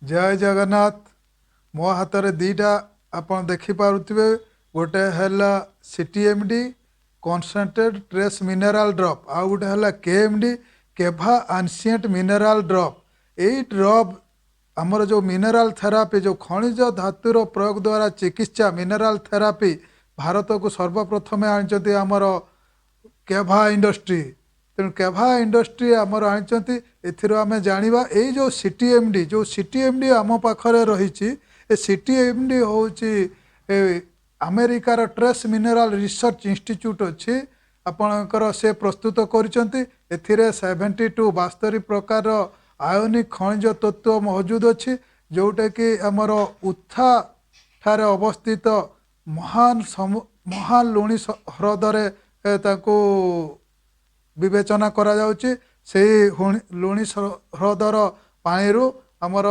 जय जगन्नाथ। मो हाथ में दीटा आपन देखिपे गोटे है सीटीएमडी कॉन्सेंट्रेट ट्रेस मिनरल ड्रॉप आउ गोटे है केएमडी केभा एनशिएंट मिनरल ड्रॉप। यही ड्रॉप आमर जो मिनरल थेरापी जो खनिज धातुर प्रयोग द्वारा चिकित्सा मिनरल थेरापी भारत को सर्वप्रथम आनी आमर केभा इंडस्ट्री। तेणु केभा इंडस्ट्री आमर आनी एम जाना यही जो सीटीएमडी आम पाखे रही सीटीएमडी हूँ अमेरिकार ट्रेस मिनरल रिसर्च इंस्टीट्यूट अच्छी आपणकर से प्रस्तुत कर 72 प्रकार आयोनिक खनिज तत्व मौजूद अच्छी जोटा कि आमर उथा ठारे अवस्थित महान लुणी ह्रदरे विवेचना करा जाउची। से लुणी ह्रदर पानी आमर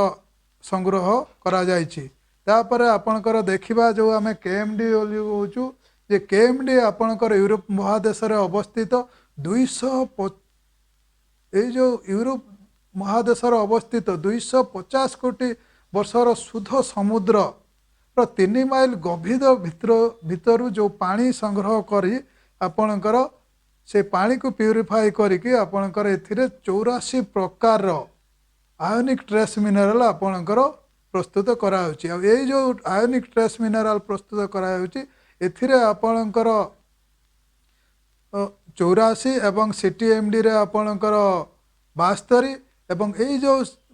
संग्रह करा जाइछि। तापरे आपणकर देखिबा जो आमे केएमडी बोली कहूँ जे केएमडी आपणकर यूरोप महादेश रे अवस्थित 200 जो यूरोप महादेश अवस्थित 250 कोटी वर्षर शुद्ध समुद्र 3 माइल गभीर भितर जो पानी संग्रह करी आपणकर से पानी को प्यूरिफाई करिकी आपणकर एथिरे 84 प्रकार आयोनिक ट्रेस मिनरल आपणकर प्रस्तुत कराउची। आ ये जो आयोनिक ट्रेस मिनरल प्रस्तुत कराउची एथिरे आपणकर 84 एवं सीटीएमडी रे आपणकर 72 एवं यही जो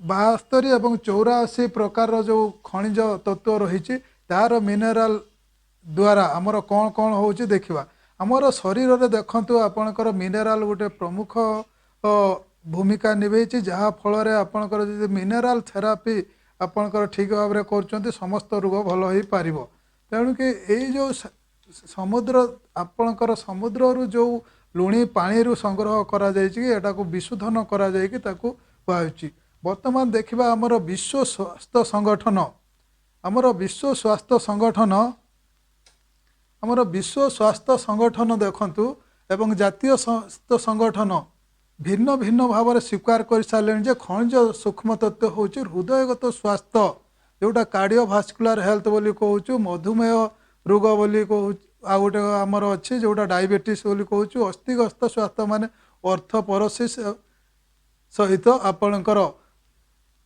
72 एवं 84 प्रकार जो खनिज तत्व रही तार मिनरल द्वारा आमर कौन कौन होची देखिबा। आमर शरीर रे देखंतु आपणकर मिनरल गोटे प्रमुख भूमिका निभेछि जहा फल रे आपणकर जे मिनरल थेरापी आपणकर ठीक भाव में कर समस्त रोग भल हो पारिबो। तेणु कि यही जो समुद्र आपणकर समुद्र रु जो लुणी पानी रु संग्रह करा जायछि एटा को विशोधन करा जायछि ताकू कुहाउछि। वर्तमान देखिबा आमर विश्व स्वास्थ्य संगठन आमर विश्व स्वास्थ्य संगठन देखंतु एवं जातीय स्वास्थ्य संगठन भिन्न भिन्न भाव में स्वीकार कर सारे जे खनिज सूक्ष्म तत्व हूँ हृदयगत स्वास्थ्य जोटा कार्डियोभास्कुलर हेल्थ बोली कहूँ मधुमेह रोग बोली कहूँ आ गोटे आमर अच्छी जोटा डायबिटीज बोली कहूँ अस्थिग्रस्त स्वास्थ्य माने ऑर्थोपोरोसिस सहित आपणकर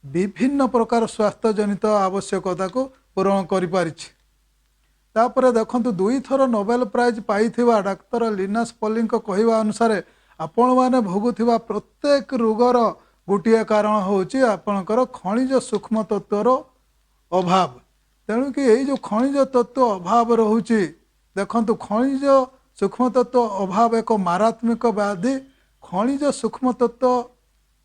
विभिन्न प्रकार स्वास्थ्य जनित आवश्यकता को पूरण कर पारिछि। तापर देखंतु 2 थर नोबेल प्राइज पाई डाक्तर लिनास पॉलिंग कहवा अनुसार आपण मैंने भोगुवा प्रत्येक रोगर गोटे कारण होची आपणकर खनिज सूक्ष्म तत्वर अभाव। तेणु कि यही जो खनिज तत्व अभाव रोचे देखंतु खनिज सूक्ष्म तत्व अभाव एक मारात्मक व्याधि। खनिज सूक्ष्म तत्व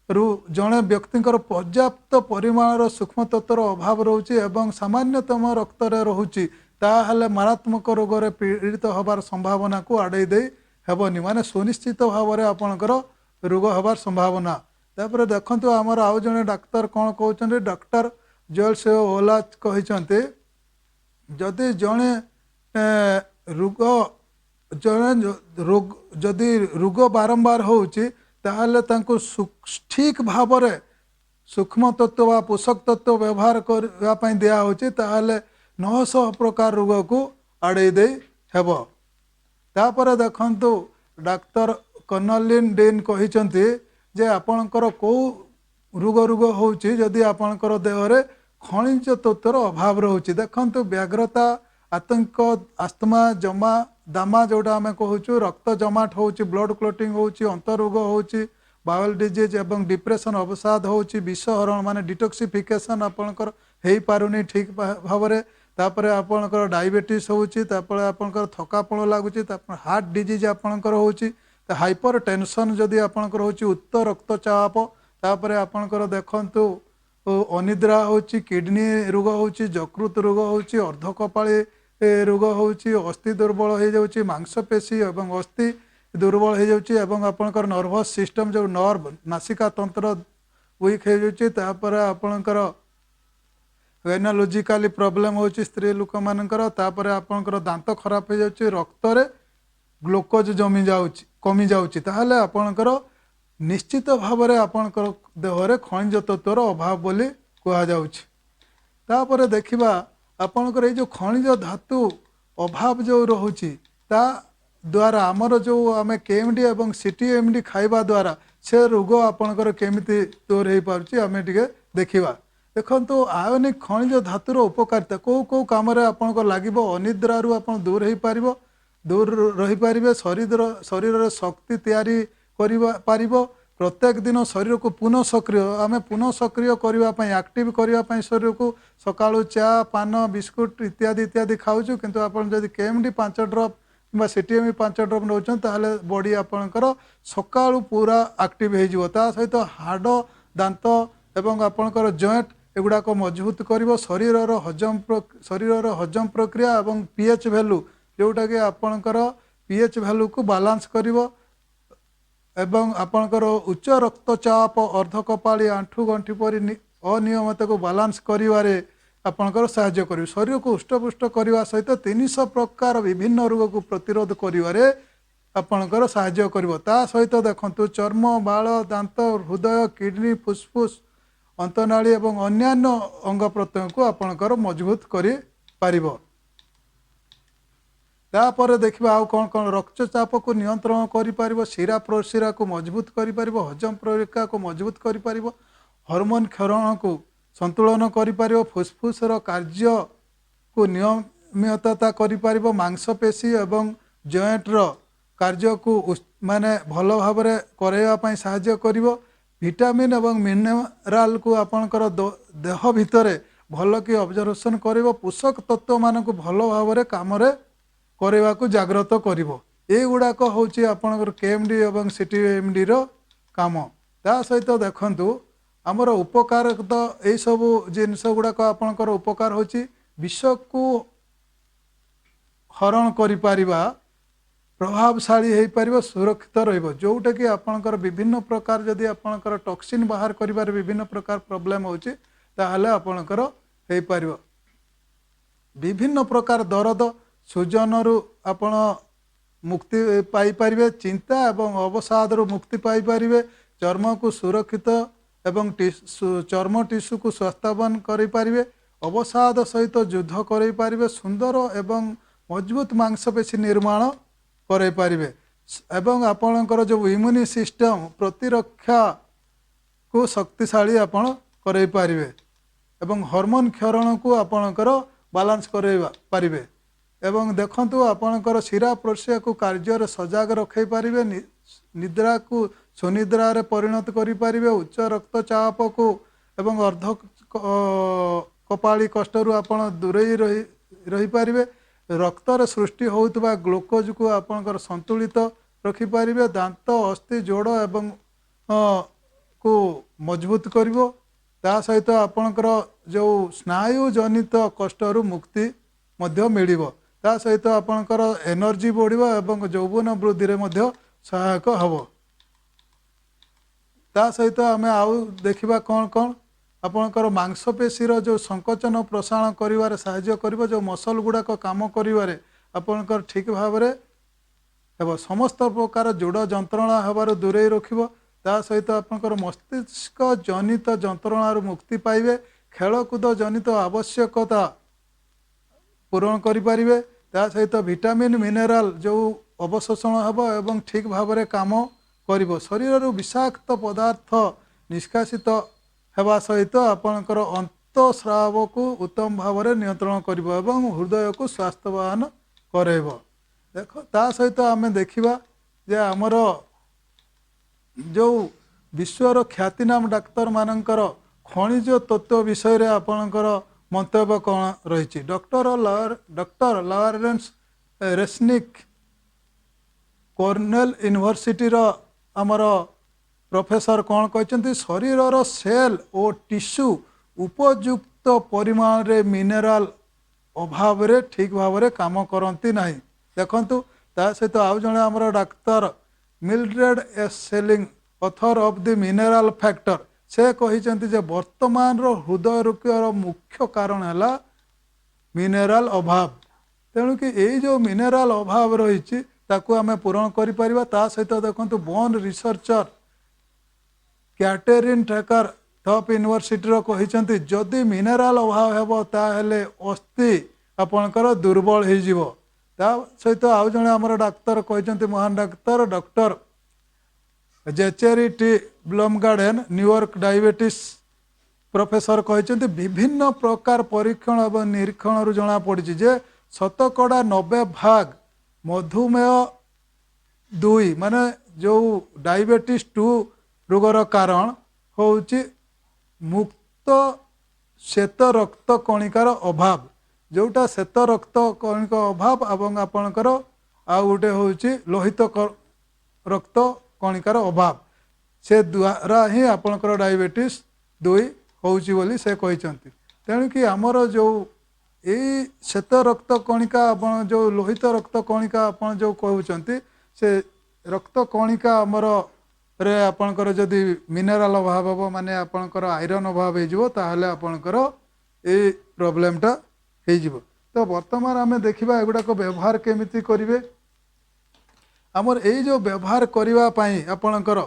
रु जड़े व्यक्तिंकर पर्याप्त परिमाणर सूक्ष्म तत्वर अभाव रोचे एवं सामान्यतम रक्त रे रोचे ताहले मारात्मक रोग रे पीड़ित होबार संभावना को आड़े दे हेबनी माने सुनिश्चित भाव में आपणकर रोग हबार संभावना। तापर देखंतु आमर आउ जने डाक्तर कौन कहते डॉक्टर जोएल्स ओलाच कहते जदि जड़े रोग जदि रोग बारंबार होउची ताहले तांको ठीक भाव में सूक्ष्म तत्व व पोषक तत्व व्यवहार करने दिया होची ताहले 900 प्रकार रोग को आड़े दे हेब। तापर देखंतु डाक्तर कर्नलिन डेन कहते जे आपणकर कौ रोग होची जदि आपणकर देहरे खनिज तत्वर अभाव रोचे देखंतु व्याघ्रता आतंक आस्थमा जमा दामा जोटा आम कहूँ रक्त जमाट होची ब्लड क्लोटिंग होची अंतरोग होची बाउल डिजीज एवं डिप्रेशन अवसाद होची विषहरण माने डिटॉक्सिफिकेशन आपणकर हो पारुनी ठीक भाव में। तापर आपणकर डायबिटीज होची तापर आपणकर थकापण लगुच हार्ट डिजीज आपणकर होची हाइपर टेंशन जदि आपणकर होची उच्च रक्तचाप तापर आपणकर देखंतु अनिद्रा होची किडनी रोग होची यकृत रोग होची अर्धकपाली रोग होची अस्थि दुर्बल हो जाउची मांसपेशी एवं अस्थि दुर्बल हो जाउची एवं आपणकर नर्वस सिस्टम जो नर्व नासिका तंत्र वीक हो जाउची। तापर आपणकर गायनोलॉजिकली प्रॉब्लम होची स्त्री लोक मानकर तापर आपणकर दांत खराब हो जाउची रक्त रे ग्लूकोज जमी जाउची कमी जाउची ताहले आपणकर निश्चित भाव में आपणकर देहरे खनिज तत्वर अभाव बोली कहा जाउची। तापर देखिबा आपणकर ये जो खनिज धातु अभाव जो रहुची ता द्वारा आमर जो आम केएमडी एवं सीटीएमडी खाइबा द्वारा से रोग आपणकर केमिति दूर हो पारुची आम टिके देखिबा। देखंतु आयोनिक खनिज धातुर उपकारिता को काम आपन लागिबो अनिद्रारू आपन दूर हो पारिबो दूर रही पारिबे शरीर शक्ति तैयारी करिबा पारिबो प्रत्येक दिन शरीर को पुनः सक्रिय आम पुनः सक्रिय करने एक्टिव करने शरीर को सकाळु चा पान बिस्कुट इत्यादि इत्यादि खाऊँ किंतु आपन जदि केएमडी 5 ड्रप कि सीटीएमडी 5 ड्रप नौ ताहले बॉडी आपणकर सकाळु पूरा एक्टिव हो सहित हाड़ दांत एवं आपणकर जॉइंट एगुड़ाक मजबूत कर शरीर हजम प्रक्रिया एवं पीएच वैल्यू जोटा कि आपणकर पीएच वैल्यू को बालांस करिवो एवं आपणकर उच्च रक्तचाप अर्धकपाली आंठू गंठी परि अनियमित को बालांस करिवारे आपणकर सहाय्य करिवो शरीर को हृष्टपुष्ट करने सहित 300 प्रकार विभिन्न रोग को प्रतिरोध करिवारे आपणकर सहाय्य करिवो ता सहित देखंतु चर्म बाल दांत हृदय किडनी फुसफुस अंतनाली एवं अन्यान्य अंग प्रत्यंग को आपणकर मजबूत करि पारिबो। तापर देखिबा आउ कौन कौन रक्तचाप को नियंत्रण करि पारिबो शिरा प्रशिरा को मजबूत करि पारिबो हजम प्रक्रिया को मजबूत करि पारिबो हार्मोन क्षरण को संतुलन करि पारिबो फुसफुस रो कार्य को नियमितता करि पारिबो मांसपेशी एवं जॉइंट रो कार्य को माने भल भाव में करैया पई सहायता करिवो विटामिन एवं मिनराल को आपणकर देह भितरे भल कि ऑब्जर्वेशन करिवो पोषक तत्व मान को भल भाव में काम रे करने को जागृत करिवो ए गुड़ाक होची आपणकर केएमडी एवं सीटीएमडी रो काम ता सहित देखंतु आमर उपकार तो यही सब जिनस गुड़ाक आपणकर उपकार होची विश्व को हरण करि पारिबा प्रभावशाली हो पार सुरक्षित रहिबो जोटा कि आपणकर विभिन्न प्रकार जदि आपणकर टॉक्सिन बाहर करिबार विभिन्न प्रकार प्रॉब्लम होची ताहले आपणकर हो पार विभिन्न प्रकार दर्द सूजन रु आपण मुक्ति पाई परिबे चिंता एवं अवसाद रु मुक्ति पाई परिबे चर्म को सुरक्षित एवं चर्म टिश्यू को स्वास्थ्यवान करि परिबे अवसाद सहित युद्ध करि परिबे सुंदर एवं मजबूत मांसपेशी निर्माण करै परिबे एवं आपणकर जो इम्यूनि सिस्टम प्रतिरक्षा को शक्तिशाली आपण करै परिबे एवं हार्मोन क्षरण को आपणकर बालांस करै परिबे एवं देखंतु आपणकर शिरा प्रशिरा को कार्य सजाग रखै पारिबे निद्रा को सुनिद्रा रे परिणत करि पारिबे उच्च रक्तचाप को एवं अर्ध कपाली कष्ट रु आपण दूरेई रही पारिबे रक्तर सृष्टि होउतबा ग्लूकोज को आपणकर संतुलित रखि पारिबे दांत अस्थि जोड़ एवं को मजबूत करिवो ता सहित आपणकर जो स्नायु जनित कष्ट रु मुक्ति मध्य मिलिबो ता सहित आपणकर एनर्जी बढ़िबो एवं यौवन वृद्धि रे मध्य सहायक हबो ता सहित आमे आउ देखिबा कौन कौन आपणकर मांसपेशीर जो संकोचन प्रसारण करिवारे सहाय्य करिवो जो मसल गुड़ाक काम करिवारे आपणकर ठीक भाव में हेबो समस्त प्रकार जोड़ जंत्रणा हेबार दूरे रखिबो ता सहित आपणकर मस्तिष्क जनित जंत्रणार मुक्ति पाइबे खेलकूद जनित आवश्यकता पूरण करिपारिबे ता सहित विटामिन मिनराल जो अवशोषण हेबो एवं ठीक भाव में काम करिवो शरीर विषाक्त पदार्थ निष्कासित हेबा सहित आपणकर अंतस्राव को उत्तम भाव में नियंत्रण करिवो एवं हृदय को स्वास्थ्यवान करेबो देख ता सहित आम देखिबा जे आमर जो विश्वर ख्यातिनाम डाक्तर मानकर खनिज तत्व विषय रे आपणकर मंतव्य कौन रही doctor Lawrence Resnick Cornell university आमर प्रोफेसर कौन कहते शरीर सेल और टिश्यू उपयुक्त परिमाण रे मिनेराल अभाव रे ठीक भाव में काम करती नहीं देखंतु ता सहित आउ जने आमर doctor Mildred S selling author of the mineral factor से कहिसेंति जे वर्तमान रो हृदय रोगर मुख्य कारण है मिनेराल अभाव तेणु कि यही जो मिनेराल अभाव रही ताकू आमे पूरण करि परिबा ता सहित देखंतु बोन रिसर्चर कैटेरिन ट्रेकर टॉप यूनिवर्सिटी कहते जदि मिनेराल अभाव हेबो ताहेले अस्थि आपणकर दुर्बल हो सहित आउ जड़े आमर डाक्तर कहते महान डाक्तर doctor Zachary T Bloomgarden New York diabetes professor कहते विभिन्न प्रकार परीक्षण और निरीक्षण जना पड़ी जे शतकड़ा 90% मधुमेह 2 माने जो डायबिटीज 2 रोगर कारण होउची मुक्त श्वेत रक्त कणिकार अभाव जोटा श्वेत रक्त कणिका अभाव एवं आपणकर आउ गोटे होउची लोहित रक्त कणिकार अभाव से द्वारा ही आपणकर डायबिटीज 2 होउची बोली से कहते तेणु कि आमर जो यही श्वेत रक्त कणिका आपण जो लोहित रक्त कणिका आपण जो कहते से रक्त कणिका आमर रे आपणकर जदि मिनेराल अभाव हम माने आपणकर आयरन अभाव हो ताहले आपणकर ए प्रॉब्लमटा हो तो वर्तमान आम देखा एगुड़ाक व्यवहार केमिति करिवे आमर यही जो व्यवहार करने आपणकर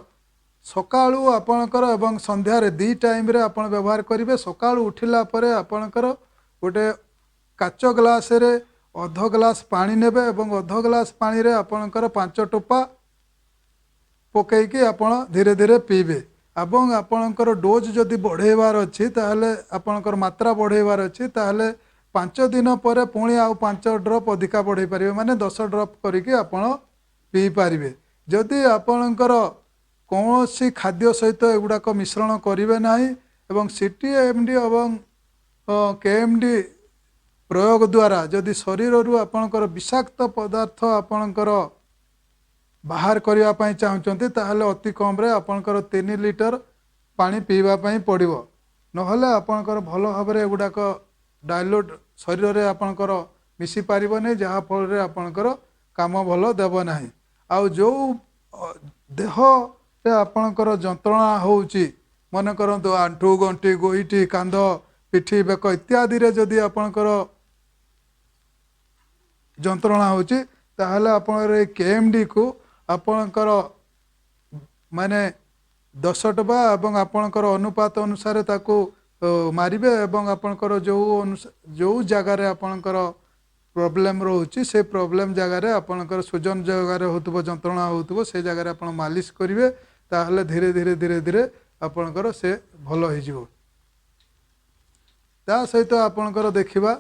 सकाळू आपणकर एवं संध्यारे 2 टाइम रे आपण व्यवहार करिवे सकाळू उठिला परे आपणकर गोटे काच ग्लास रे अध ग्लास पानी नेबे एवं अध ग्लास पानी रे आपणकर 5 टोपा पकईकि आपण धीरे धीरे पीबे एवं आपणकर डोज जदि बढ़ेबार अच्छी ताहले आपणकर मात्रा बढ़ेबार अच्छी ताहले 5 दिन पर पुणी आउ 5 ड्रप अधिका बढ़े पारे माने 10 ड्रप करके आपण पी पारिबे जदि आपणकर कौन सी खाद्य सहित एगुड़ाक मिश्रण करेंगे ना एवं सीटीएमडी एवं केएमडी प्रयोग द्वारा जदि शरीर रू आपणकर विषाक्त पदार्थ आपणकर बाहर करने चाहते ताहले अति कम रे आपणकर 3 लिटर पानी पीवाई पड़ो नहले आपणकर भल भाव एगुड़ाक डायल्यूट शरीर रे आपणकर मिसी पारिबो नै जहाँ फल रे आपणकर काम भल देव ना आउ जो देह रे आपणकर जंत्रणा होउची मन करंतु आंठू गंठी गोईठी कांध पिठी बेक इत्यादि रे जदि आपणकर जंत्रणा होउची ताहले आपणकर केएमडी को आपणकर माने 10 टपा एवं आपणकर अनुपात अनुसार ताको मारिबे एवं आपणकर जो जगार आपणकर प्रॉब्लम रोचे से प्रॉब्लम जगार आपणकर सुजन जगार होतबो जंत्रणा होतबो से जगार आपण मालिश करिवे ताहले धीरे धीरे धीरे धीरे आपणकर से भल हो जिवो ता सहित आपणकर देखिबा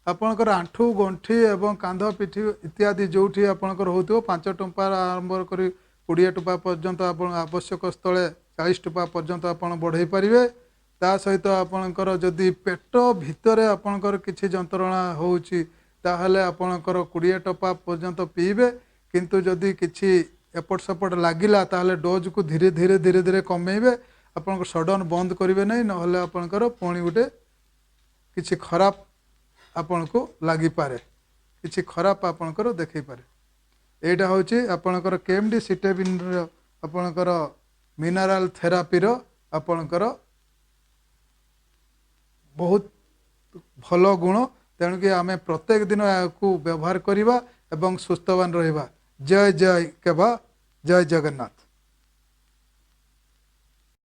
आपणकर आंठू गंठी एवं कांध पिठी इत्यादि जोठी आपणकर होतबो 5 टपा आरंभ करी 20 टपा पर्यंत आपण आवश्यक स्थले 40 टपा पर्यंत आपण बढ़ाई पारिबे ता सहित आपणकर जदि पेट भितरे आपणकर किछि जंत्रणा होउची ताहले आपणकर 20 टपा पर्यंत पीबे किंतु जदि किछि एपट सेपट लागिला ताहले डोज को धीरे धीरे धीरे धीरे कमेइबे आपणकर सडन बंद करिवे नै नहले आपणकर पुणी गोटे किछि खराब आपण को लगी पारे किछि खराब आपणकर देखै पारे एटा होची आपणकर केएमडी सीटेबिन आपणकर मिनरल थेरापी रो आपणकर बहुत भल गुण तेणु कि आम प्रत्येक दिन या व्यवहार करवा एवं सुस्थवान रहिबा जय जय केबा जय जगन्नाथ।